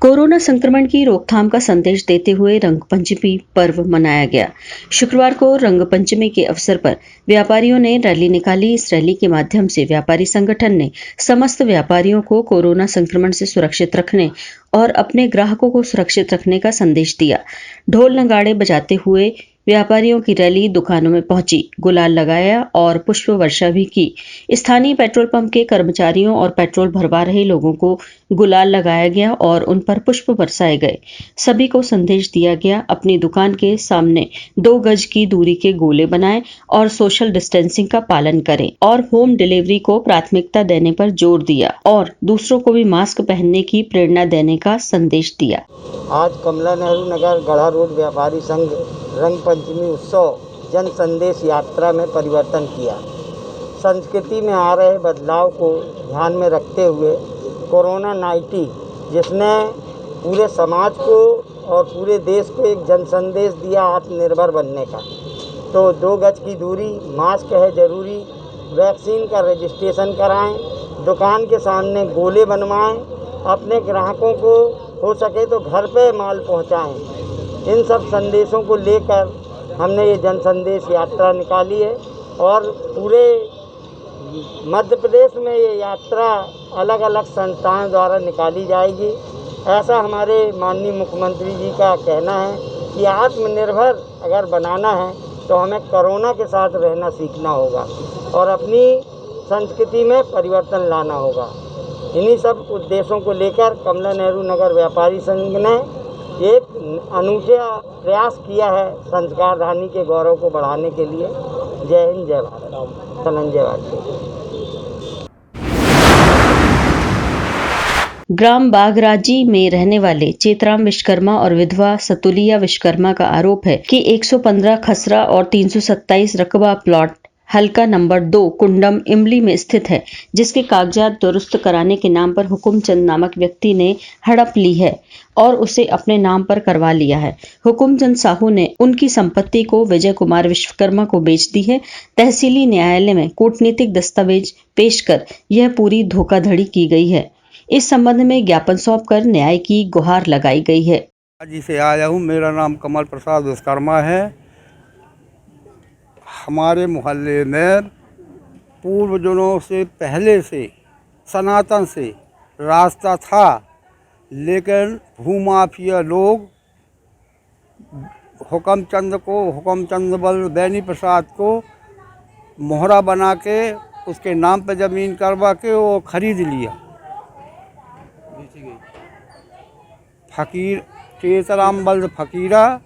Corona संक्रमण की रोकथाम का संदेश देते हुए रंगपंचमी पर्व मनाया गया। शुक्रवार को रंगपंचमी के अवसर पर व्यापारियों ने रैली निकाली। इस रैली के माध्यम से व्यापारी संगठन ने समस्त व्यापारियों को कोरोना संक्रमण से सुरक्षित रखने और अपने ग्राहकों को सुरक्षित रखने का संदेश दिया। ढोल नगाड़े बजाते हुए व्यापारियों की रैली दुकानों में पहुंची, गुलाल लगाया और पुष्प वर्षा भी की। स्थानीय पेट्रोल पंप के कर्मचारियों और पेट्रोल भरवा रहे लोगों को गुलाल लगाया गया और उन पर पुष्प बरसाए गए। सभी को संदेश दिया गया, अपनी दुकान के सामने 2 गज की दूरी के गोले बनाएं और सोशल डिस्टेंसिंग का पालन करें और होम डिलीवरी को प्राथमिकता देने पर जोर दिया और दूसरों को भी मास्क पहनने की प्रेरणा देने का संदेश दिया। आज कमला नेहरू नगर गढ़ा रोड व्यापारी संघ रंग पंचमी उत्सव जन संदेश यात्रा में परिवर्तन किया। संस्कृति में आ रहे बदलाव को ध्यान में रखते हुए कोरोना 19 जिसने पूरे समाज को और पूरे देश को एक जन संदेश दिया आत्मनिर्भर बनने का, तो 2 गज की दूरी, मास्क है ज़रूरी, वैक्सीन का रजिस्ट्रेशन कराएं, दुकान के सामने गोले बनवाएं, अपने ग्राहकों को हो सके तो घर पे माल पहुंचाएं। इन सब संदेशों को लेकर हमने ये जन संदेश यात्रा निकाली है और पूरे मध्य प्रदेश में ये यात्रा अलग अलग संस्थाओं द्वारा निकाली जाएगी। ऐसा हमारे माननीय मुख्यमंत्री जी का कहना है कि आत्मनिर्भर अगर बनाना है तो हमें कोरोना के साथ रहना सीखना होगा और अपनी संस्कृति में परिवर्तन लाना होगा। इन्हीं सब उद्देश्यों को लेकर कमला नेहरू नगर व्यापारी संघ ने एक अनूठा प्रयास किया है संस्कारधानी के गौरव को बढ़ाने के लिए। जय हिंद, जय भारत। धनंजय वाजपेयी। ग्राम बागराजी में रहने वाले चेतराम विश्वकर्मा और विधवा सतुलिया विश्वकर्मा का आरोप है कि 115 खसरा और 327 रकबा प्लॉट हल्का नंबर 2 कुंडम इमली में स्थित है, जिसके कागजात दुरुस्त कराने के नाम पर हुकुमचंद नामक व्यक्ति ने हड़प ली है और उसे अपने नाम पर करवा लिया है। हुकुमचंद साहू ने उनकी संपत्ति को विजय कुमार विश्वकर्मा को बेच दी है। तहसीली न्यायालय में कूटनीतिक दस्तावेज पेश कर यह पूरी धोखाधड़ी की गई है। इस संबंध में ज्ञापन सौंपकर न्याय की गुहार लगाई गई है। जी से आया हूँ, मेरा नाम कमल प्रसाद विश्वकर्मा है। हमारे मोहल्ले में पूर्वजों से पहले से सनातन से रास्ता था, लेकिन भूमाफिया लोग हुकुमचंद बल बैनी प्रसाद को मोहरा बना के उसके नाम पर ज़मीन करवा के वो खरीद लिया। फकीर चेतराम बल्द फकीरा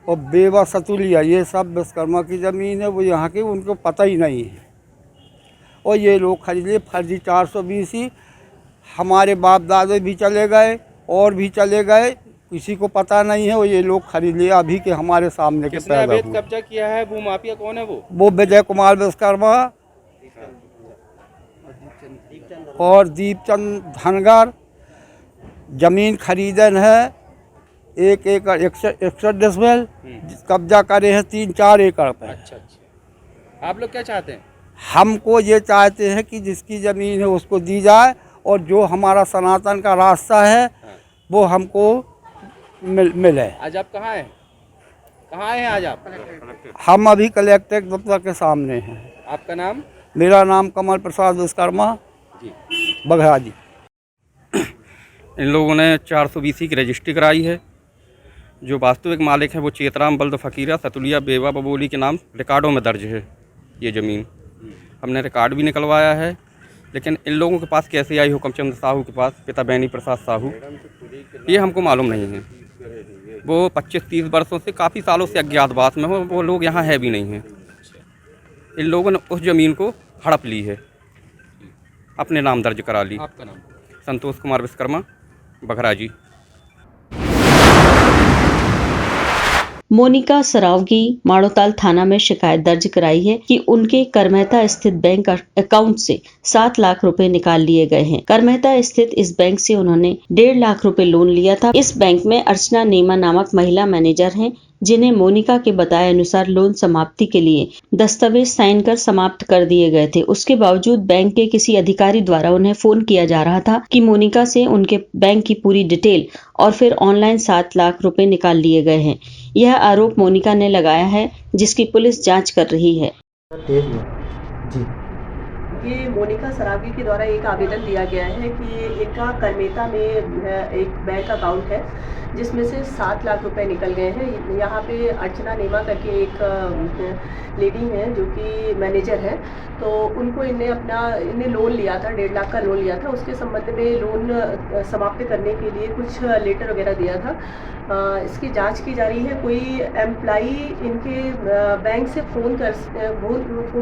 और बेवा सतुलिया, ये सब विश्वकर्मा की ज़मीन है, वो यहाँ की उनको पता ही नहीं है और ये लोग खरीदे फर्जी 420 ही। हमारे बाप दादे भी चले गए और भी चले गए, किसी को पता नहीं है, वो ये लोग खरीद लिया अभी के हमारे सामने के पैदा हुए। किसने कब्जा किया है? भूमाफिया कौन है वो विजय कुमार विश्वकर्मा और दीपचंद धनगर। ज़मीन खरीदन है 1 एकड़ 61 डेसिबल, कब्जा करे हैं 3-4 एकड़ पे। अच्छा, आप लोग क्या चाहते हैं? हमको ये चाहते हैं कि जिसकी ज़मीन है उसको दी जाए और जो हमारा सनातन का रास्ता है वो हमको मिले। आज आप कहाँ हैं? कहाँ हैं आज आप? हम अभी कलेक्टर दफ्तर के सामने हैं। आपका नाम? मेरा नाम कमल प्रसाद विश्वकर्मा जी, बघरा जी। इन लोगों ने 420 की रजिस्ट्री कराई है। जो वास्तविक मालिक है वो चेतराम बल्द फकीरा सतुलिया बेवा बबोली के नाम रिकॉर्डों में दर्ज है ये ज़मीन। हमने रिकॉर्ड भी निकलवाया है, लेकिन इन लोगों के पास कैसे आई हुकुमचंद साहू के पास, पिता बैनी प्रसाद साहू, ये हमको मालूम नहीं है। वो 25-30 वर्षों से, काफ़ी सालों से अज्ञातवास में हो, वो लोग यहाँ है भी नहीं हैं। इन लोगों ने उस ज़मीन को हड़प ली है, अपने नाम दर्ज करा ली। आपका नाम? संतोष कुमार विश्वकर्मा, बघरा जी। मोनिका सरावगी माड़ोताल थाना में शिकायत दर्ज कराई है कि उनके करमेहता स्थित बैंक अकाउंट से 7 लाख रुपए निकाल लिए गए हैं। करमेहता स्थित इस बैंक से उन्होंने 1.5 लाख रुपए लोन लिया था। इस बैंक में अर्चना नेमा नामक महिला मैनेजर हैं, जिन्हें मोनिका के बताए अनुसार लोन समाप्ति के लिए दस्तावेज साइन कर समाप्त कर दिए गए थे। उसके बावजूद बैंक के किसी अधिकारी द्वारा उन्हें फोन किया जा रहा था कि मोनिका से उनके बैंक की पूरी डिटेल और फिर ऑनलाइन 7 लाख रुपए निकाल लिए गए हैं। यह आरोप मोनिका ने लगाया है, जिसकी पुलिस जांच कर रही है। जी ये मोनिका सरावगी के द्वारा एक आवेदन दिया गया है कि इनका करमेता में एक बैंक अकाउंट है जिसमें से 7 लाख रुपए निकल गए हैं। यहाँ पे अर्चना नेमा करके एक लेडी हैं जो कि मैनेजर है, तो उनको इन्हें लोन लिया था, 1.5 लाख का लोन लिया था। उसके संबंध में लोन समाप्त करने के लिए कुछ लेटर वगैरह दिया था। इसकी जांच की जा रही है। कोई एम्प्लाई इनके बैंक से फ़ोन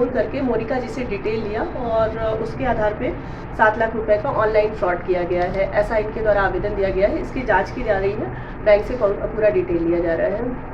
करके मोनिका जी से डिटेल लिया और उसके आधार पे 7 लाख रुपए का ऑनलाइन फ्रॉड किया गया है, ऐसा इनके द्वारा आवेदन दिया गया है। इसकी जांच की जा रही है, बैंक से पूरा डिटेल लिया जा रहा है।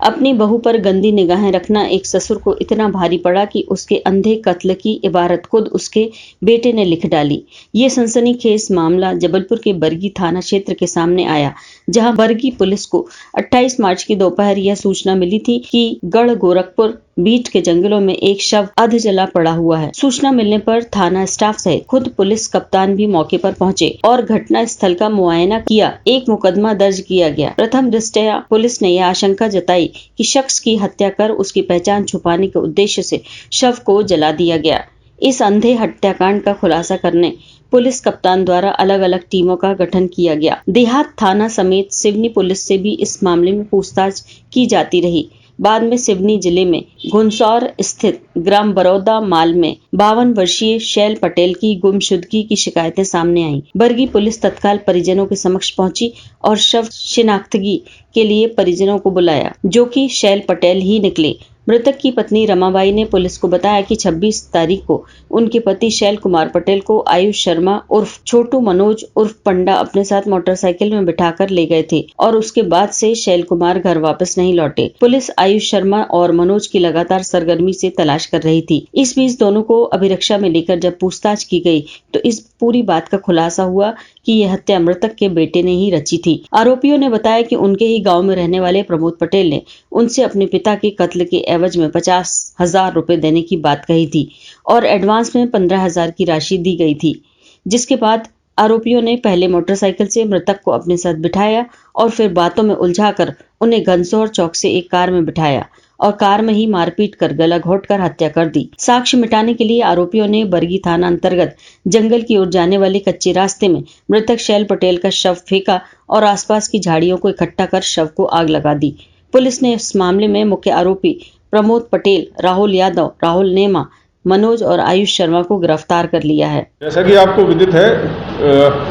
अपनी बहू पर गंदी निगाहें रखना एक ससुर को इतना भारी पड़ा कि उसके अंधे कत्ल की इबारत खुद उसके बेटे ने लिख डाली। ये सनसनीखेज मामला जबलपुर के बरगी थाना क्षेत्र के सामने आया, जहां बरगी पुलिस को 28 मार्च की दोपहर यह सूचना मिली थी कि गढ़ गोरखपुर बीट के जंगलों में एक शव अध जला पड़ा हुआ है। सूचना मिलने पर थाना स्टाफ सहित खुद पुलिस कप्तान भी मौके पर पहुंचे और घटना स्थल का मुआयना किया। एक मुकदमा दर्ज किया गया। प्रथम दृष्टया पुलिस ने यह आशंका जताई कि शख्स की हत्या कर उसकी पहचान छुपाने के उद्देश्य से शव को जला दिया गया। इस अंधे हत्याकांड का खुलासा करने पुलिस कप्तान द्वारा अलग अलग टीमों का गठन किया गया। देहात थाना समेत सिवनी पुलिस से भी इस मामले में पूछताछ की जाती रही। बाद में सिवनी जिले में घुनसौर स्थित ग्राम बरौदा माल में 52 वर्षीय शैल पटेल की गुमशुदगी की शिकायतें सामने आईं। बरगी पुलिस तत्काल परिजनों के समक्ष पहुंची और शव शिनाख्तगी के लिए परिजनों को बुलाया, जो कि शैल पटेल ही निकले। मृतक की पत्नी रमाबाई ने पुलिस को बताया कि 26 तारीख को उनके पति शैल कुमार पटेल को आयुष शर्मा उर्फ छोटू मनोज उर्फ पंडा अपने साथ मोटरसाइकिल में बिठाकर ले गए थे और उसके बाद से शैल कुमार घर वापस नहीं लौटे। पुलिस आयुष शर्मा और मनोज की लगातार सरगर्मी से तलाश कर रही थी। इस बीच दोनों को अभिरक्षा में लेकर जब पूछताछ की गई तो इस पूरी बात का खुलासा हुआ कि यह हत्या मृतक के बेटे ने ही रची थी। आरोपियों ने बताया कि उनके ही गांव में रहने वाले प्रमोद पटेल ने उनसे अपने पिता के कत्ल के एवज में 50,000 रुपए देने की बात कही थी और एडवांस में 15,000 की राशि दी गई थी। जिसके बाद आरोपियों ने पहले मोटरसाइकिल से मृतक को अपने साथ बिठाया और फिर बातों में उलझाकर उन्हें घनसौर चौक से एक कार में बिठाया और कार में ही मारपीट कर गला घोंटकर हत्या कर दी। साक्ष्य मिटाने के लिए आरोपियों ने बरगी थाना अंतर्गत जंगल की ओर जाने वाले कच्चे रास्ते में मृतक शैल पटेल का शव फेंका और आसपास की झाड़ियों को इकट्ठा कर शव को आग लगा दी। पुलिस ने इस मामले में मुख्य आरोपी प्रमोद पटेल, राहुल यादव, राहुल नेमा, मनोज और आयुष शर्मा को गिरफ्तार कर लिया है। जैसा कि आपको विदित है,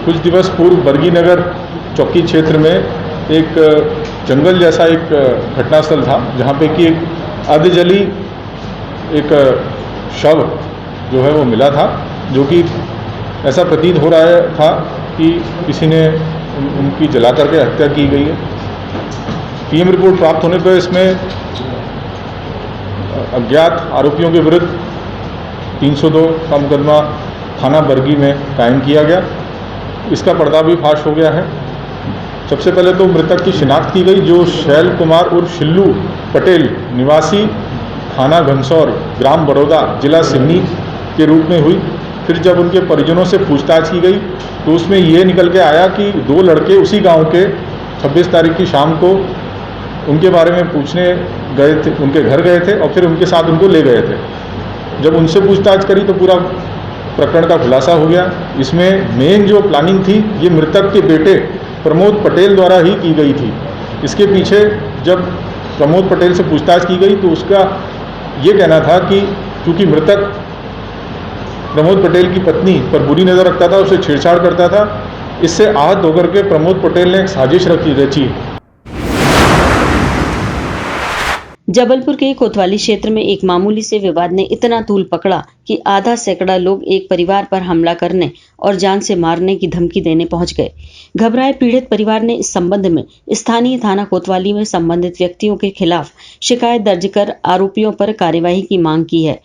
कुछ दिवस पूर्व बरगी नगर चौकी क्षेत्र में एक जंगल जैसा एक घटनास्थल था, जहाँ पे कि एक अर्धजली एक शव जो है वो मिला था, जो कि ऐसा प्रतीत हो रहा था कि किसी ने उनकी जला करके हत्या की गई है। पीएम रिपोर्ट प्राप्त होने पर इसमें अज्ञात आरोपियों के विरुद्ध 302 का मुकदमा थाना बरगी में कायम किया गया। इसका पर्दा भी फाश हो गया है। सबसे पहले तो मृतक की शिनाख्त की गई, जो शैल कुमार उर्फ शिल्लू पटेल निवासी थाना घनसौर ग्राम बरौदा जिला सिवनी के रूप में हुई। फिर जब उनके परिजनों से पूछताछ की गई तो उसमें ये निकल के आया कि 2 लड़के उसी गांव के 26 तारीख की शाम को उनके बारे में पूछने गए थे, उनके घर गए थे और फिर उनके साथ उनको ले गए थे। जब उनसे पूछताछ करी तो पूरा प्रकरण का खुलासा हो गया। इसमें मेन जो प्लानिंग थी ये मृतक के बेटे प्रमोद पटेल द्वारा ही की गई थी। इसके पीछे जब प्रमोद पटेल से पूछताछ की गई तो उसका ये कहना था कि चूँकि मृतक प्रमोद पटेल की पत्नी पर बुरी नज़र रखता था, उसे छेड़छाड़ करता था, इससे आहत होकर के प्रमोद पटेल ने एक साजिश रची। जबलपुर के कोतवाली क्षेत्र में एक मामूली से विवाद ने इतना तूल पकड़ा कि आधा सैकड़ा लोग एक परिवार पर हमला करने और जान से मारने की धमकी देने पहुंच गए। घबराए पीड़ित परिवार ने इस संबंध में स्थानीय थाना कोतवाली में संबंधित व्यक्तियों के खिलाफ शिकायत दर्ज कर आरोपियों पर कार्यवाही की मांग की है।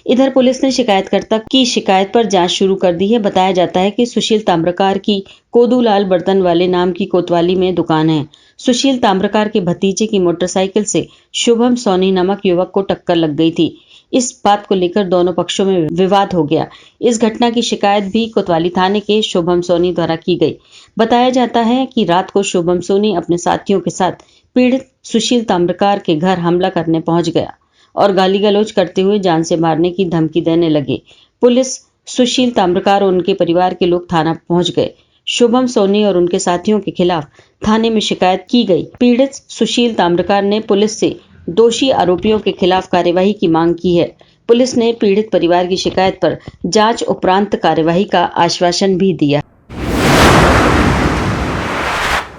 इधर पुलिस ने शिकायतकर्ता की शिकायत पर जांच शुरू कर दी है। बताया जाता है कि सुशील ताम्रकार की कोदूलाल बर्तन वाले नाम की कोतवाली में दुकान है। सुशील ताम्रकार के भतीजे की मोटरसाइकिल से शुभम सोनी नामक युवक को टक्कर लग गई थी। इस बात को लेकर दोनों पक्षों में विवाद हो गया। इस घटना की शिकायत भी कोतवाली थाने के शुभम सोनी द्वारा की गई। बताया जाता है कि रात को शुभम सोनी अपने साथियों के साथ पीड़ित सुशील ताम्रकार के घर हमला करने पहुंच गया और गाली गलौज करते हुए जान से मारने की धमकी देने लगे। पुलिस, सुशील ताम्रकार और उनके परिवार के लोग थाना पहुंच गए। शुभम सोनी और उनके साथियों के खिलाफ थाने में शिकायत की गई। पीड़ित सुशील ताम्रकार ने पुलिस से दोषी आरोपियों के खिलाफ कार्यवाही की मांग की है। पुलिस ने पीड़ित परिवार की शिकायत पर जांच उपरांत कार्यवाही का आश्वासन भी दिया।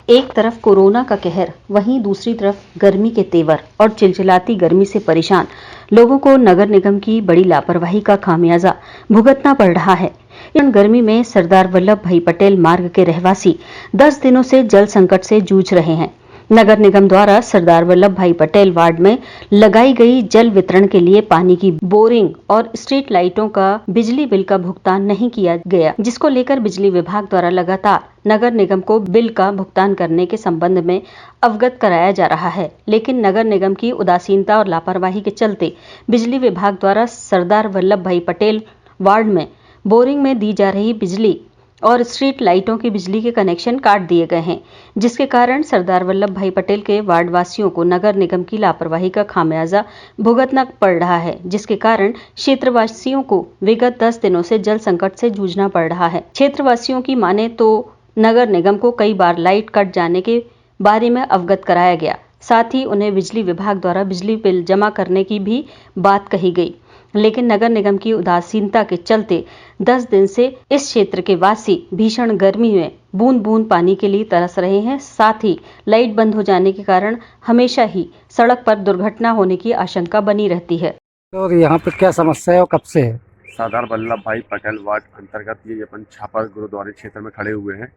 एक तरफ कोरोना का कहर, वहीं दूसरी तरफ गर्मी के तेवर और चिलचिलाती गर्मी से परेशान लोगों को नगर निगम की बड़ी लापरवाही का खामियाजा भुगतना पड़ रहा है। इन गर्मी में सरदार वल्लभ भाई पटेल मार्ग के रहवासी 10 दिनों से जल संकट से जूझ रहे हैं। नगर निगम द्वारा सरदार वल्लभ भाई पटेल वार्ड में लगाई गई जल वितरण के लिए पानी की बोरिंग और स्ट्रीट लाइटों का बिजली बिल का भुगतान नहीं किया गया, जिसको लेकर बिजली विभाग द्वारा लगातार नगर निगम को बिल का भुगतान करने के संबंध में अवगत कराया जा रहा है। लेकिन नगर निगम की उदासीनता और लापरवाही के चलते बिजली विभाग द्वारा सरदार वल्लभ भाई पटेल वार्ड में बोरिंग में दी जा रही बिजली और स्ट्रीट लाइटों की बिजली के कनेक्शन काट दिए गए हैं, जिसके कारण सरदार वल्लभ भाई पटेल के वार्ड वासियों को नगर निगम की लापरवाही का खामियाजा भुगतना पड़ रहा है, जिसके कारण क्षेत्रवासियों को विगत 10 दिनों से जल संकट से जूझना पड़ रहा है। क्षेत्रवासियों की माने तो नगर निगम को कई बार लाइट कट जाने के बारे में अवगत कराया गया, साथ ही उन्हें बिजली विभाग द्वारा बिजली बिल जमा करने की भी बात कही गई, लेकिन नगर निगम की उदासीनता के चलते 10 दिन से इस क्षेत्र के वासी भीषण गर्मी में बूंद बूंद पानी के लिए तरस रहे हैं। साथ ही लाइट बंद हो जाने के कारण हमेशा ही सड़क पर दुर्घटना होने की आशंका बनी रहती है। और यहाँ पे क्या समस्या है और कब से है? सरदार वल्लभ भाई पटेल वार्ड अंतर्गत ये अपन छापर गुरुद्वारे क्षेत्र में खड़े हुए हैं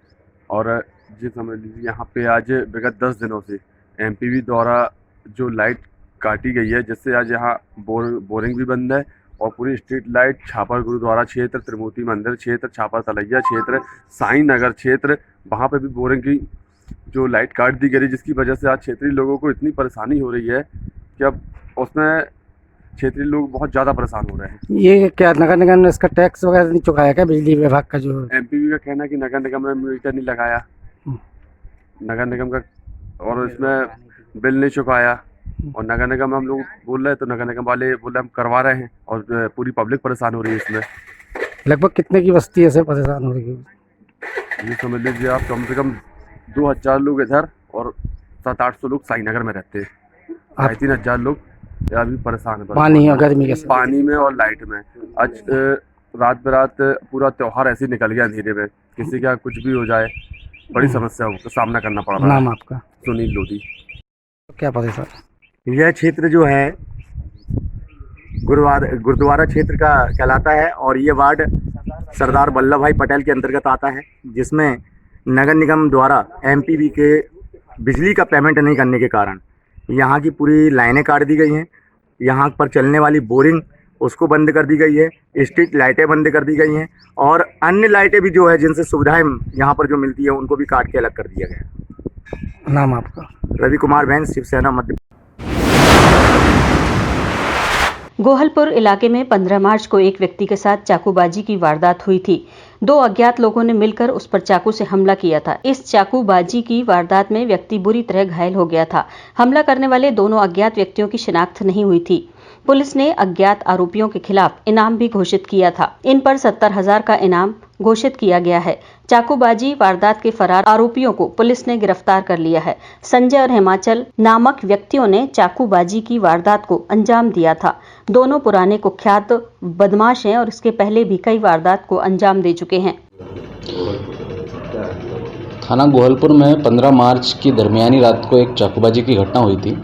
और जिस समझ लीजिए यहाँ पे आज विगत 10 दिनों से एमपीवी द्वारा जो लाइट काटी गई है, जिससे आज यहाँ बोरिंग भी बंद है और पूरी स्ट्रीट लाइट छापर गुरुद्वारा क्षेत्र, त्रिमूर्ति मंदिर क्षेत्र, छापर तलैया क्षेत्र, साईं नगर क्षेत्र, वहाँ पे भी बोरिंग की जो लाइट काट दी गई, जिसकी वजह से आज क्षेत्रीय लोगों को इतनी परेशानी हो रही है कि अब उसमें क्षेत्रीय लोग बहुत ज़्यादा परेशान हो रहे हैं। ये क्या नगर निगम ने इसका टैक्स वगैरह नहीं चुकाया क्या? बिजली विभाग का जो एमपीवी का कहना है कि नगर निगम ने मीटर नहीं लगाया, नगर निगम का, और इसमें बिल नहीं चुकाया, और नगर निगम हम लोग बोल रहे हैं तो नगर निगम वाले बोल रहे हम करवा रहे हैं और पूरी पब्लिक परेशान हो रही है। इसमें लगभग कितने की बस्ती ऐसे परेशान हो रही है? ये समझ लीजिए आप कम से कम 2000 लोग इधर और 700-800 लोग साई नगर में रहते हैं। 2500 लोग अभी परेशान है पानी और गर्मी के पानी में और लाइट में। आज रात बेरात पूरा त्योहार ऐसे ही निकल गया अंधेरे में, किसी का कुछ भी हो जाए बड़ी समस्या का सामना करना पड़ रहा है। नाम आपका? सुनील लोधी। क्या पता सर? यह क्षेत्र जो है गुरुद्वारा क्षेत्र का कहलाता है और ये वार्ड सरदार वल्लभ भाई पटेल के अंतर्गत आता है, जिसमें नगर निगम द्वारा एमपीवी के बिजली का पेमेंट नहीं करने के कारण यहाँ की पूरी लाइनें काट दी गई हैं। यहाँ पर चलने वाली बोरिंग उसको बंद कर दी गई है, स्ट्रीट लाइटें बंद कर दी गई हैं और अन्य लाइटें भी जो है जिनसे सुविधाएं यहाँ पर जो मिलती है उनको भी काट के अलग कर दिया गया। नाम आपका? रवि कुमार बैन, शिवसेना मध्य। गोहलपुर इलाके में 15 मार्च को एक व्यक्ति के साथ चाकूबाजी की वारदात हुई थी। 2 अज्ञात लोगों ने मिलकर उस पर चाकू से हमला किया था। इस चाकूबाजी की वारदात में व्यक्ति बुरी तरह घायल हो गया था। हमला करने वाले दोनों अज्ञात व्यक्तियों की शिनाख्त नहीं हुई थी। पुलिस ने अज्ञात आरोपियों के खिलाफ इनाम भी घोषित किया था। इन पर 70,000 का इनाम घोषित किया गया है। चाकूबाजी वारदात के फरार आरोपियों को पुलिस ने गिरफ्तार कर लिया है। संजय और हिमाचल नामक व्यक्तियों ने चाकूबाजी की वारदात को अंजाम दिया था। दोनों पुराने कुख्यात बदमाश हैं और इसके पहले भी कई वारदात को अंजाम दे चुके हैं। थाना गोहलपुर में 15 मार्च की दरमियानी रात को एक चाकूबाजी की घटना हुई थी,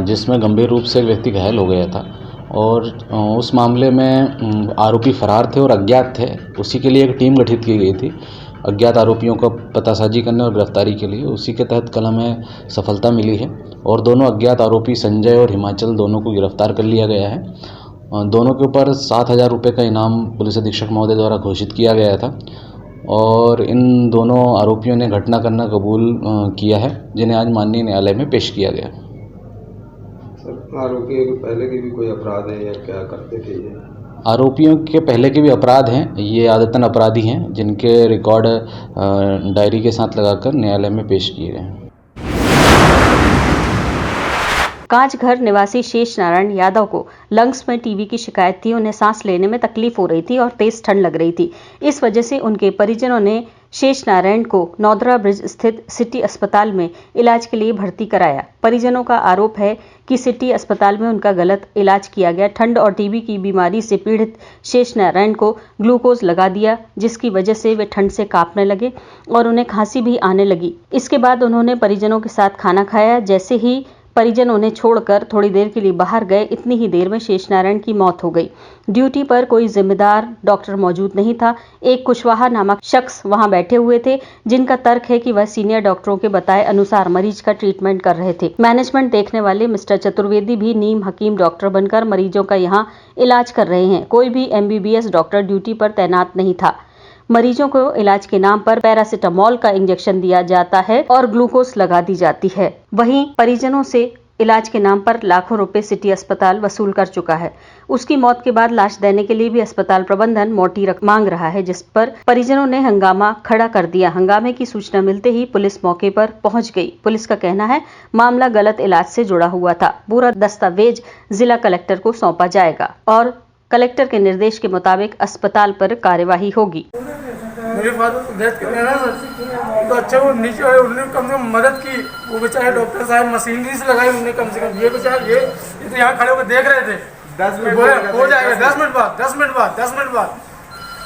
जिसमें गंभीर रूप से एक व्यक्ति घायल हो गया था और उस मामले में आरोपी फरार थे और अज्ञात थे। उसी के लिए एक टीम गठित की गई थी अज्ञात आरोपियों का पतासाजी करने और गिरफ्तारी के लिए। उसी के तहत कल हमें सफलता मिली है और दोनों अज्ञात आरोपी संजय और हिमाचल दोनों को गिरफ्तार कर लिया गया है। दोनों के ऊपर 7,000 रुपये का इनाम पुलिस अधीक्षक महोदय द्वारा घोषित किया गया था और इन दोनों आरोपियों ने घटना करना कबूल किया है, जिन्हें आज माननीय न्यायालय में पेश किया गया। सर, आरोपियों के पहले के भी कोई अपराध है या क्या करते थे ये? आरोपियों के पहले के भी अपराध हैं, ये आदतन अपराधी हैं, जिनके रिकॉर्ड डायरी के साथ लगाकर न्यायालय में पेश किए गए हैं। कांचघर निवासी शेष नारायण यादव को लंग्स में टीबी की शिकायत थी। उन्हें सांस लेने में तकलीफ हो रही थी और तेज ठंड लग रही थी। इस वजह से उनके परिजनों ने शेष नारायण को नौदरा ब्रिज स्थित सिटी अस्पताल में इलाज के लिए भर्ती कराया। परिजनों का आरोप है कि सिटी अस्पताल में उनका गलत इलाज किया गया। ठंड और टीबी की बीमारी से पीड़ित शेष नारायण को ग्लूकोज लगा दिया, जिसकी वजह से वे ठंड से कांपने लगे और उन्हें खांसी भी आने लगी। इसके बाद उन्होंने परिजनों के साथ खाना खाया। जैसे ही परिजन उन्हें छोड़कर थोड़ी देर के लिए बाहर गए, इतनी ही देर में शेष नारायण की मौत हो गई। ड्यूटी पर कोई जिम्मेदार डॉक्टर मौजूद नहीं था। एक कुशवाहा नामक शख्स वहां बैठे हुए थे, जिनका तर्क है कि वह सीनियर डॉक्टरों के बताए अनुसार मरीज का ट्रीटमेंट कर रहे थे। मैनेजमेंट देखने वाले मिस्टर चतुर्वेदी भी नीम हकीम डॉक्टर बनकर मरीजों का यहाँ इलाज कर रहे हैं। कोई भी MBBS डॉक्टर ड्यूटी पर तैनात नहीं था। मरीजों को इलाज के नाम पर पैरासिटामोल का इंजेक्शन दिया जाता है और ग्लूकोज लगा दी जाती है। वहीं परिजनों से इलाज के नाम पर लाखों रुपए सिटी अस्पताल वसूल कर चुका है। उसकी मौत के बाद लाश देने के लिए भी अस्पताल प्रबंधन मोटी रकम मांग रहा है, जिस पर परिजनों ने हंगामा खड़ा कर दिया। हंगामे की सूचना मिलते ही पुलिस मौके पर पहुंच गई। पुलिस का कहना है मामला गलत इलाज से जुड़ा हुआ था। पूरा दस्तावेज जिला कलेक्टर को सौंपा जाएगा और कलेक्टर के निर्देश के मुताबिक अस्पताल पर कार्यवाही होगी। मेरे फादर डेथ कर गया ना सर, तो अच्छा वो नीचे वाले उन्होंने कम से कम मदद की। वो बेचारे डॉक्टर साहब मशीनरी से लगाई उन्होंने कम से कम। ये बेचारे ये तो यहाँ खड़े होकर देख रहे थे 10 मिनट हो जाएगा, 10 मिनट बाद।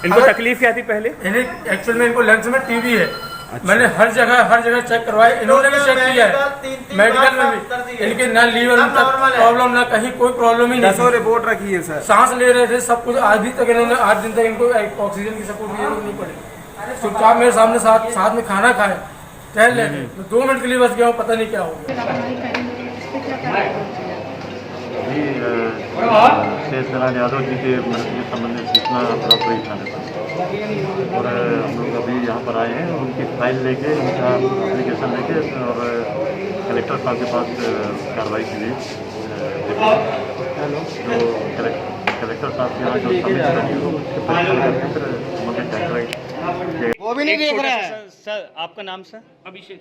इनको तकलीफ क्या थी पहले? इन्हें एक्चुअल में इनको लंग्स में टीबी है। अच्छा। मैंने हर जगह चेक करवाया, इन्होंने भी चेक किया है, मेडिकल में भी। इनके ना लीवर में प्रॉब्लम, ना कहीं कोई प्रॉब्लम ही नहीं। रिपोर्ट रखी है सर, सांस ले रहे थे सब कुछ। आज तक इन्होंने 8 दिन तक इनको ऑक्सीजन की सपोर्ट की जरूरत नहीं पड़ी। चुपचाप मेरे सामने साथ में खाना खाए, टहल रहे थे। 2 मिनट के लिए बस गया, पता नहीं क्या हो गया। शेष नारायण यादव जी के मृत्यु के संबंध में सूचना प्राप्त हुई थाने पर, और हम लोग अभी यहाँ पर आए हैं। उनकी फाइल लेके, उनका एप्लीकेशन लेके और कलेक्टर साहब के पास कार्रवाई के लिए तो कलेक्टर साहब के यहाँ जो सबमिट करेंगे उसके परीक्षण करके फिर मुझे कैटराइट वो भी नहीं देख रहा है। सर आपका नाम सर? अभिषेक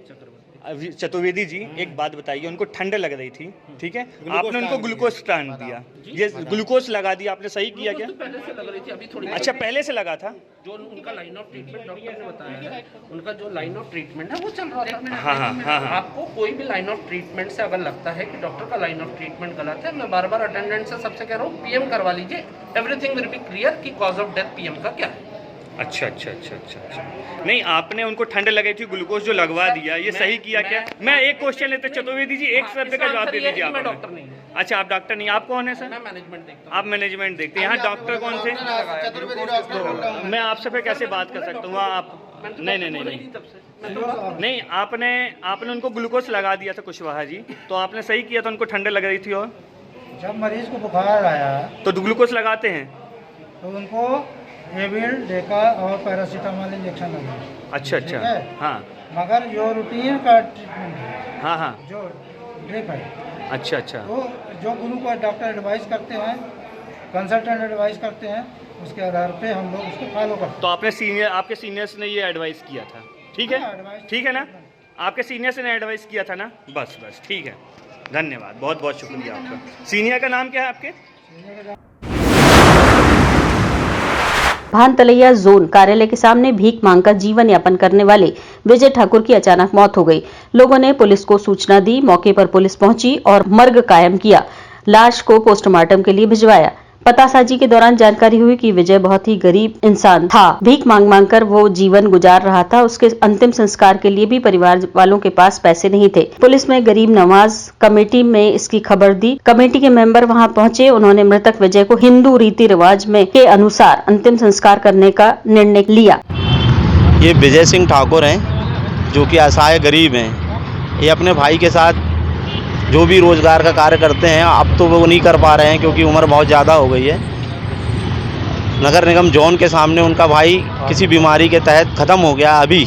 चतुर्वेदी जी, एक बात बताइए, उनको ठंड लग रही थी, ठीक है, आपने उनको ग्लूकोज स्टैंड दिया, ये ग्लूकोज लगा दिया, आपने सही किया क्या? पहले से लग रही थी, अभी थोड़ी। अच्छा, पहले से लगा था। जो उनका लाइन ऑफ ट्रीटमेंट डॉक्टर ने बताया है, उनका जो लाइन ऑफ ट्रीटमेंट है वो चल रहा था। हाँ। आपको कोई भी लाइन ऑफ ट्रीटमेंट से अगर लगता है कि डॉक्टर का लाइन ऑफ ट्रीटमेंट गलत है, मैं बार अटेंडेंट से सबसे कह रहा हूँ PM करवा लीजिए। एवरीथिंग विल बी क्लियर कि कॉज ऑफ डेथ PM का क्या है। अच्छा। नहीं, आपने उनको ठंड लगी थी, ग्लूकोज जो लगवा दिया, ये सही किया क्या? मैं एक क्वेश्चन लेते चतुर्वेदी जी, एक शब्द का जवाब दे दीजिए। आप डॉक्टर नहीं। अच्छा, आप डॉक्टर नहीं, आप कौन है सर? मैं मैनेजमेंट देखता हूं। आप मैनेजमेंट देखते हैं। यहाँ डॉक्टर कौन से? मैं आपसे फिर कैसे बात कर सकता हूँ? आप नहीं, आपने उनको ग्लूकोज लगा दिया था कुशवाहा जी, तो आपने सही किया था, उनको ठंड लग रही थी। और जब मरीज को बुखार आया तो ग्लूकोज लगाते हैं, तो उनको एविल, डेका और पैरासीटामोल इंजेक्शन लगा। अच्छा। हाँ, मगर जो रूटीन का ट्रीटमेंट है, हाँ, जो ड्रिप है, अच्छा, तो जो ग्लूकोज डॉक्टर एडवाइस करते हैं, कंसल्टेंट एडवाइस करते हैं, उसके आधार पे हम लोग उसको फॉलो करते हैं। तो आपके सीनियर्स ने ये एडवाइस किया था, ठीक है ना? आपके सीनियर्स ने एडवाइस किया था ना? बस ठीक है, धन्यवाद, बहुत बहुत शुक्रिया आपका। सीनियर का नाम क्या है आपके? भानतलैया जोन कार्यालय के सामने भीख मांगकर जीवन यापन करने वाले विजय ठाकुर की अचानक मौत हो गई। लोगों ने पुलिस को सूचना दी। मौके पर पुलिस पहुंची और मर्ग कायम किया। लाश को पोस्टमार्टम के लिए भिजवाया। पतासाजी के दौरान जानकारी हुई कि विजय बहुत ही गरीब इंसान था। भीख मांग कर वो जीवन गुजार रहा था। उसके अंतिम संस्कार के लिए भी परिवार वालों के पास पैसे नहीं थे। पुलिस में गरीब नवाज कमेटी में इसकी खबर दी। कमेटी के मेंबर वहां पहुंचे। उन्होंने मृतक विजय को हिंदू रीति रिवाज में के अनुसार अंतिम संस्कार करने का निर्णय लिया। ये विजय सिंह ठाकुर हैं, जो कि असहाय गरीब हैं। ये अपने भाई के साथ जो भी रोजगार का कार्य करते हैं, अब तो वो नहीं कर पा रहे हैं क्योंकि उम्र बहुत ज़्यादा हो गई है। नगर निगम जोन के सामने उनका भाई किसी बीमारी के तहत ख़त्म हो गया अभी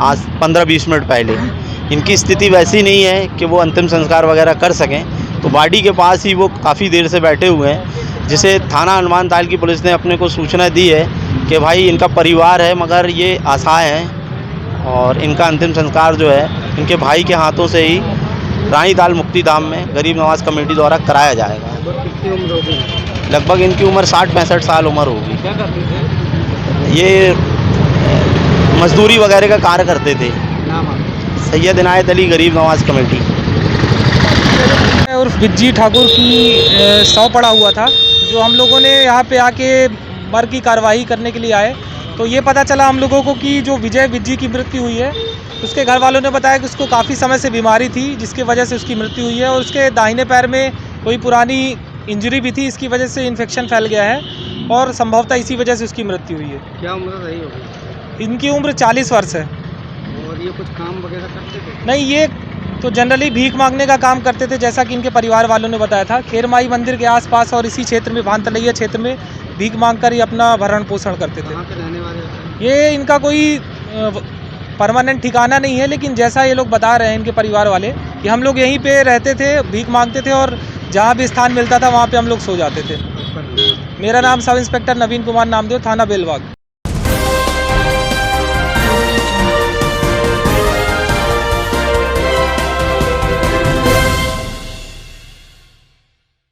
आज 15-20 मिनट पहले। इनकी स्थिति वैसी नहीं है कि वो अंतिम संस्कार वगैरह कर सकें, तो बाडी के पास ही वो काफ़ी देर से बैठे हुए हैं, जिसे थाना हनुमान ताल की पुलिस ने अपने को सूचना दी है कि भाई इनका परिवार है मगर ये असहाय हैं और इनका अंतिम संस्कार जो है इनके भाई के हाथों से ही रानी ताल मुक्तिधाम में गरीब नवाज कमेटी द्वारा कराया जाएगा। कितनी उम्र होगी? लगभग इनकी उम्र 60-65 साल उम्र होगी। क्या करते थे? ये मजदूरी वगैरह का कार्य करते थे। नाम आप? सैयद इनायत अली गरीब नवाज कमेटी। उर्फ बिज्जी ठाकुर की शव पड़ा हुआ था, जो हम लोगों ने यहाँ पे आके मर्ग की कार्रवाई करने के लिए आए तो ये पता चला हम लोगों को कि जो विजय बिज्जी की मृत्यु हुई है, उसके घर वालों ने बताया कि उसको काफ़ी समय से बीमारी थी जिसकी वजह से उसकी मृत्यु हुई है और उसके दाहिने पैर में कोई पुरानी इंजरी भी थी, इसकी वजह से इन्फेक्शन फैल गया है और संभवतः इसी वजह से उसकी मृत्यु हुई है। क्या उम्र रही होगी? इनकी उम्र 40 वर्ष है। और ये कुछ काम वगैरह करते थे? नहीं, ये तो जनरली भीख मांगने का काम करते थे, जैसा कि इनके परिवार वालों ने बताया था। खेरमाई मंदिर के आसपास और इसी क्षेत्र में, भान तलैया क्षेत्र में भीख मांगकर ही अपना भरण पोषण करते थे। कहाँ के रहने वाले हैं? ये इनका कोई परमानेंट ठिकाना नहीं है, लेकिन जैसा ये लोग बता रहे हैं इनके परिवार वाले कि हम लोग यहीं पे रहते थे, भीख मांगते थे और जहाँ भी स्थान मिलता था वहाँ पे हम लोग सो जाते थे। मेरा नाम सब इंस्पेक्टर नवीन कुमार नामदेव, थाना बेलबाग।